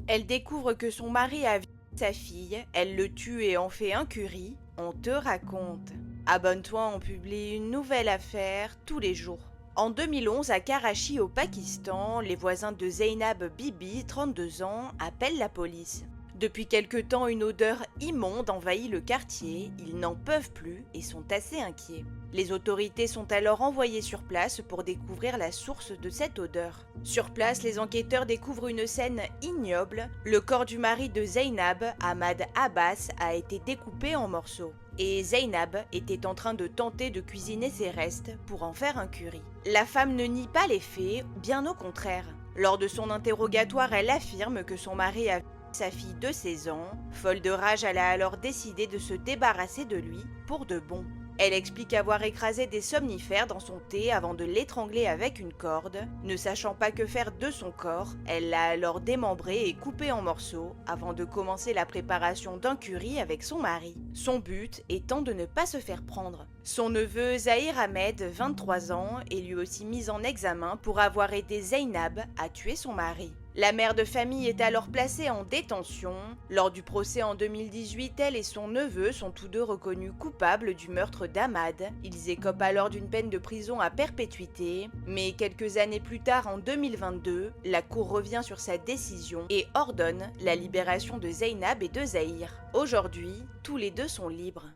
Elle découvre que son mari a violé sa fille, elle le tue et en fait un curry. On te raconte. Abonne-toi, on publie une nouvelle affaire tous les jours. En 2011, à Karachi au Pakistan, les voisins de Zainab Bibi, 32 ans, appellent la police. Depuis quelque temps, une odeur immonde envahit le quartier, ils n'en peuvent plus et sont assez inquiets. Les autorités sont alors envoyées sur place pour découvrir la source de cette odeur. Sur place, les enquêteurs découvrent une scène ignoble. Le corps du mari de Zainab, Ahmad Abbas, a été découpé en morceaux. Et Zainab était en train de tenter de cuisiner ses restes pour en faire un curry. La femme ne nie pas les faits, bien au contraire. Lors de son interrogatoire, elle affirme que son mari a sa fille de 16 ans. Folle de rage, elle a alors décidé de se débarrasser de lui pour de bon. Elle explique avoir écrasé des somnifères dans son thé avant de l'étrangler avec une corde. Ne sachant pas que faire de son corps, elle l'a alors démembré et coupé en morceaux avant de commencer la préparation d'un curry avec son mari. Son but étant de ne pas se faire prendre. Son neveu Zahir Ahmed, 23 ans, est lui aussi mis en examen pour avoir aidé Zainab à tuer son mari. La mère de famille est alors placée en détention. Lors du procès en 2018, elle et son neveu sont tous deux reconnus coupables du meurtre d'Ahmad. Ils écopent alors d'une peine de prison à perpétuité. Mais quelques années plus tard, en 2022, la cour revient sur sa décision et ordonne la libération de Zainab et de Zahir. Aujourd'hui, tous les deux sont libres.